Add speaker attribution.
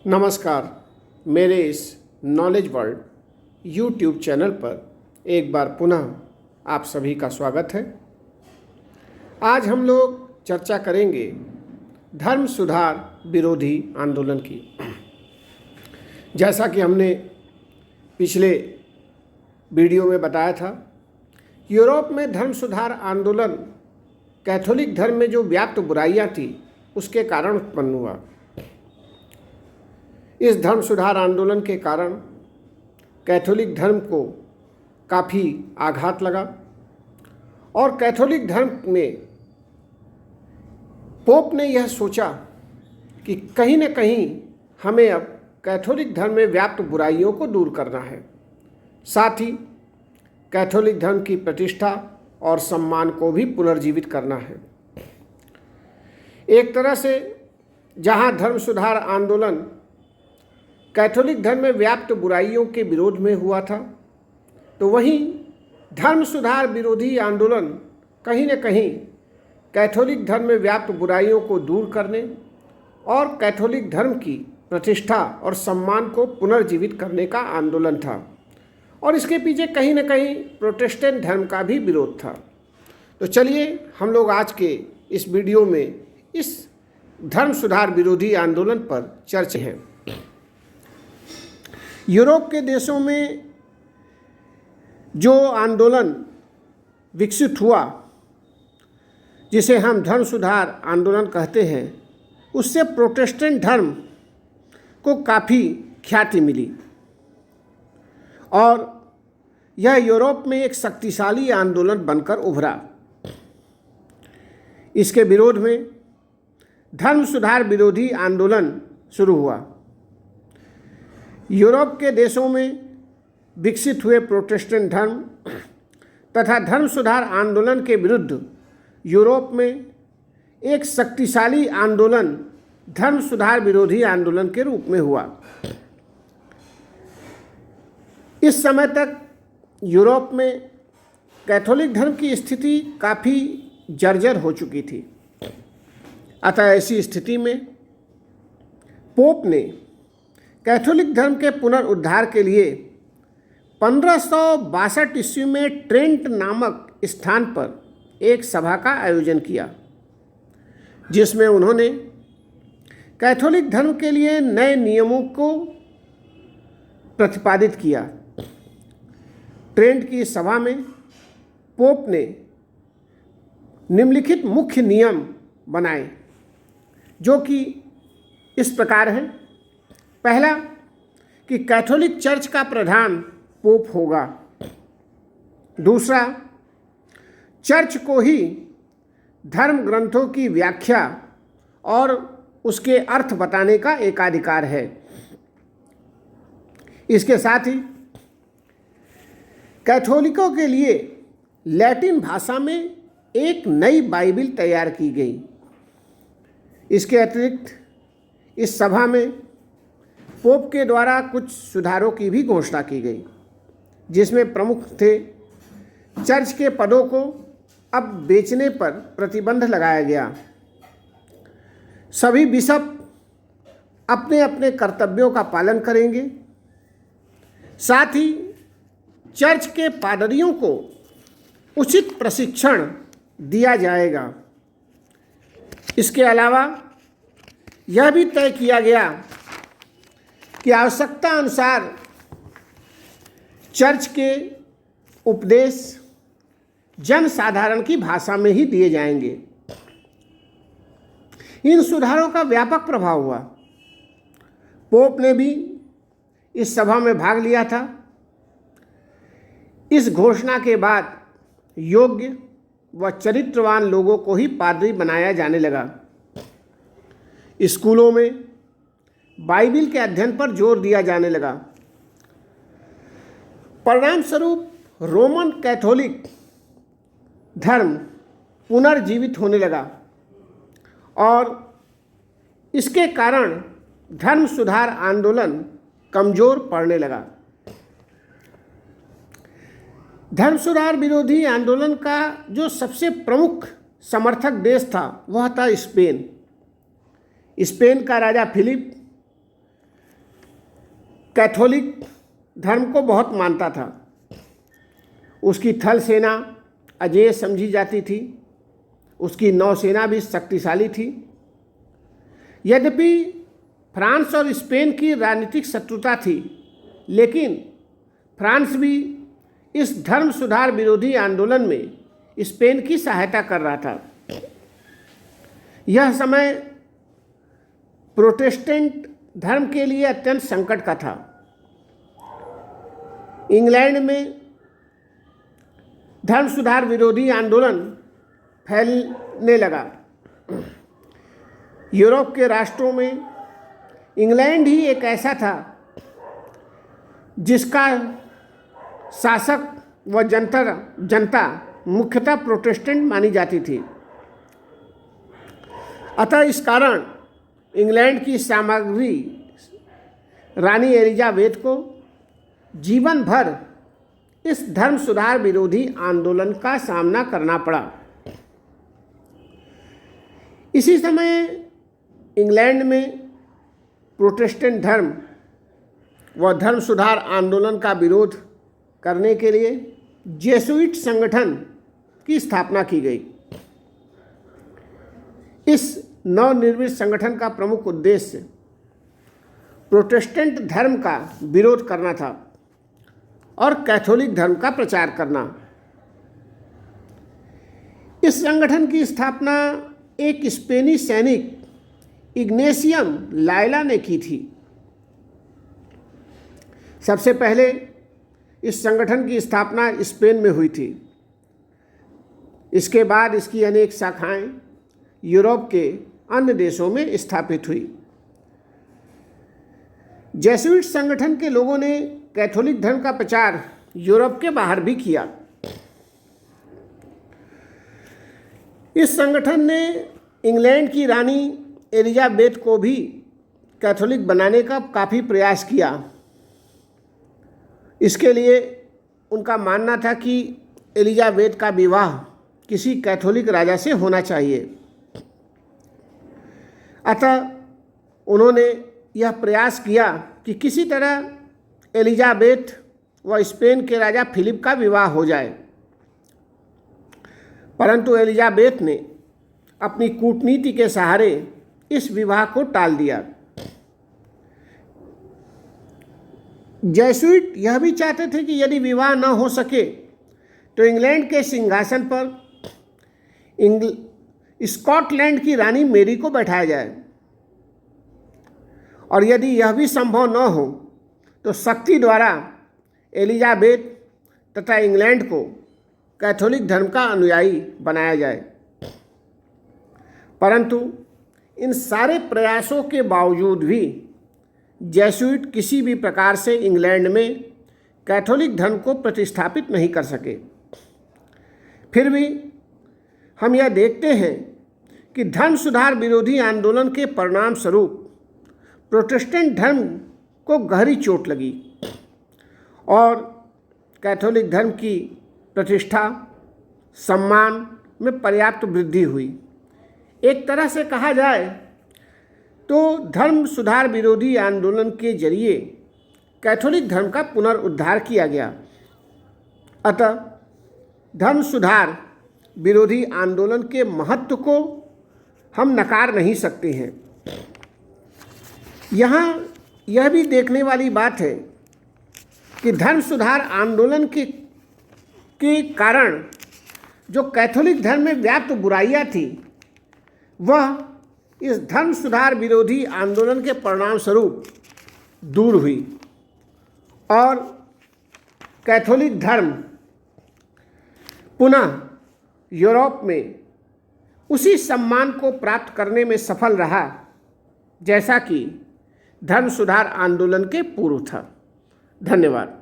Speaker 1: नमस्कार। मेरे इस नॉलेज वर्ल्ड यूट्यूब चैनल पर एक बार पुनः आप सभी का स्वागत है। आज हम लोग चर्चा करेंगे धर्म सुधार विरोधी आंदोलन की। जैसा कि हमने पिछले वीडियो में बताया था, यूरोप में धर्म सुधार आंदोलन कैथोलिक धर्म में जो व्याप्त बुराइयां थी उसके कारण उत्पन्न हुआ। इस धर्म सुधार आंदोलन के कारण कैथोलिक धर्म को काफ़ी आघात लगा और कैथोलिक धर्म में पोप ने यह सोचा कि कहीं न कहीं हमें अब कैथोलिक धर्म में व्याप्त बुराइयों को दूर करना है, साथ ही कैथोलिक धर्म की प्रतिष्ठा और सम्मान को भी पुनर्जीवित करना है। एक तरह से जहां धर्म सुधार आंदोलन कैथोलिक धर्म में व्याप्त बुराइयों के विरोध में हुआ था, तो वहीं धर्म सुधार विरोधी आंदोलन कहीं न कहीं कैथोलिक धर्म में व्याप्त बुराइयों को दूर करने और कैथोलिक धर्म की प्रतिष्ठा और सम्मान को पुनर्जीवित करने का आंदोलन था। और इसके पीछे कहीं न कहीं प्रोटेस्टेंट धर्म का भी विरोध था। तो चलिए हम लोग आज के इस वीडियो में इस धर्म सुधार विरोधी आंदोलन पर चर्चा है। यूरोप के देशों में जो आंदोलन विकसित हुआ, जिसे हम धर्म सुधार आंदोलन कहते हैं, उससे प्रोटेस्टेंट धर्म को काफ़ी ख्याति मिली और यह यूरोप में एक शक्तिशाली आंदोलन बनकर उभरा। इसके विरोध में धर्म सुधार विरोधी आंदोलन शुरू हुआ। यूरोप के देशों में विकसित हुए प्रोटेस्टेंट धर्म तथा धर्म सुधार आंदोलन के विरुद्ध यूरोप में एक शक्तिशाली आंदोलन धर्म सुधार विरोधी आंदोलन के रूप में हुआ। इस समय तक यूरोप में कैथोलिक धर्म की स्थिति काफ़ी जर्जर हो चुकी थी। अतः ऐसी स्थिति में पोप ने कैथोलिक धर्म के पुनरुद्धार के लिए 1562 ईस्वी में ट्रेंट नामक स्थान पर एक सभा का आयोजन किया, जिसमें उन्होंने कैथोलिक धर्म के लिए नए नियमों को प्रतिपादित किया। ट्रेंट की सभा में पोप ने निम्नलिखित मुख्य नियम बनाए, जो कि इस प्रकार हैं। पहला, कि कैथोलिक चर्च का प्रधान पोप होगा। दूसरा, चर्च को ही धर्म ग्रंथों की व्याख्या और उसके अर्थ बताने का एकाधिकार है। इसके साथ ही कैथोलिकों के लिए लैटिन भाषा में एक नई बाइबिल तैयार की गई। इसके अतिरिक्त इस सभा में पोप के द्वारा कुछ सुधारों की भी घोषणा की गई, जिसमें प्रमुख थे चर्च के पदों को अब बेचने पर प्रतिबंध लगाया गया। सभी बिशप अपने अपने कर्तव्यों का पालन करेंगे। साथ ही चर्च के पादरियों को उचित प्रशिक्षण दिया जाएगा। इसके अलावा यह भी तय किया गया कि आवश्यकता अनुसार चर्च के उपदेश जन साधारण की भाषा में ही दिए जाएंगे। इन सुधारों का व्यापक प्रभाव हुआ। पोप ने भी इस सभा में भाग लिया था। इस घोषणा के बाद योग्य व चरित्रवान लोगों को ही पादरी बनाया जाने लगा। स्कूलों में बाइबिल के अध्ययन पर जोर दिया जाने लगा। परिणाम स्वरूप रोमन कैथोलिक धर्म पुनर्जीवित होने लगा और इसके कारण धर्म सुधार आंदोलन कमजोर पड़ने लगा। धर्म सुधार विरोधी आंदोलन का जो सबसे प्रमुख समर्थक देश था वह था स्पेन। स्पेन का राजा फिलिप कैथोलिक धर्म को बहुत मानता था। उसकी थल सेना अजेय समझी जाती थी, उसकी नौसेना भी शक्तिशाली थी। यद्यपि फ्रांस और स्पेन की राजनीतिक शत्रुता थी, लेकिन फ्रांस भी इस धर्म सुधार विरोधी आंदोलन में स्पेन की सहायता कर रहा था। यह समय प्रोटेस्टेंट धर्म के लिए अत्यंत संकट का था। इंग्लैंड में धर्म सुधार विरोधी आंदोलन फैलने लगा। यूरोप के राष्ट्रों में इंग्लैंड ही एक ऐसा था जिसका शासक व जनता मुख्यतः प्रोटेस्टेंट मानी जाती थी। अतः इस कारण इंग्लैंड की सामग्री रानी एलिजाबेथ को जीवन भर इस धर्म सुधार विरोधी आंदोलन का सामना करना पड़ा। इसी समय इंग्लैंड में प्रोटेस्टेंट धर्म व धर्म सुधार आंदोलन का विरोध करने के लिए जेसुइट संगठन की स्थापना की गई। इस नवनिर्मित संगठन का प्रमुख उद्देश्य प्रोटेस्टेंट धर्म का विरोध करना था और कैथोलिक धर्म का प्रचार करना। इस संगठन की स्थापना एक स्पेनी सैनिक इग्नेशियम लायला ने की थी। सबसे पहले इस संगठन की स्थापना स्पेन में हुई थी। इसके बाद इसकी अनेक शाखाएं यूरोप के अन्य देशों में स्थापित हुई। जेसुइट संगठन के लोगों ने कैथोलिक धर्म का प्रचार यूरोप के बाहर भी किया। इस संगठन ने इंग्लैंड की रानी एलिजाबेथ को भी कैथोलिक बनाने का काफ़ी प्रयास किया। इसके लिए उनका मानना था कि एलिजाबेथ का विवाह किसी कैथोलिक राजा से होना चाहिए। अतः उन्होंने यह प्रयास किया कि किसी तरह एलिजाबेथ व स्पेन के राजा फिलिप का विवाह हो जाए, परंतु एलिजाबेथ ने अपनी कूटनीति के सहारे इस विवाह को टाल दिया। जेसुइट यह भी चाहते थे कि यदि विवाह न हो सके तो इंग्लैंड के सिंहासन पर स्कॉटलैंड की रानी मेरी को बैठाया जाए, और यदि यह भी संभव न हो तो शक्ति द्वारा एलिजाबेथ तथा इंग्लैंड को कैथोलिक धर्म का अनुयायी बनाया जाए। परंतु इन सारे प्रयासों के बावजूद भी जेसुइट किसी भी प्रकार से इंग्लैंड में कैथोलिक धर्म को प्रतिस्थापित नहीं कर सके। फिर भी हम यह देखते हैं कि धर्म सुधार विरोधी आंदोलन के परिणाम स्वरूप प्रोटेस्टेंट धर्म को गहरी चोट लगी और कैथोलिक धर्म की प्रतिष्ठा सम्मान में पर्याप्त वृद्धि हुई। एक तरह से कहा जाए तो धर्म सुधार विरोधी आंदोलन के जरिए कैथोलिक धर्म का पुनरुद्धार किया गया। अतः धर्म सुधार विरोधी आंदोलन के महत्व को हम नकार नहीं सकते हैं। यहाँ यह भी देखने वाली बात है कि धर्म सुधार आंदोलन के कारण जो कैथोलिक धर्म में व्याप्त बुराइयाँ थी वह इस धर्म सुधार विरोधी आंदोलन के परिणाम स्वरूप दूर हुई और कैथोलिक धर्म पुनः यूरोप में उसी सम्मान को प्राप्त करने में सफल रहा जैसा कि धर्म सुधार आंदोलन के पूर्व था। धन्यवाद।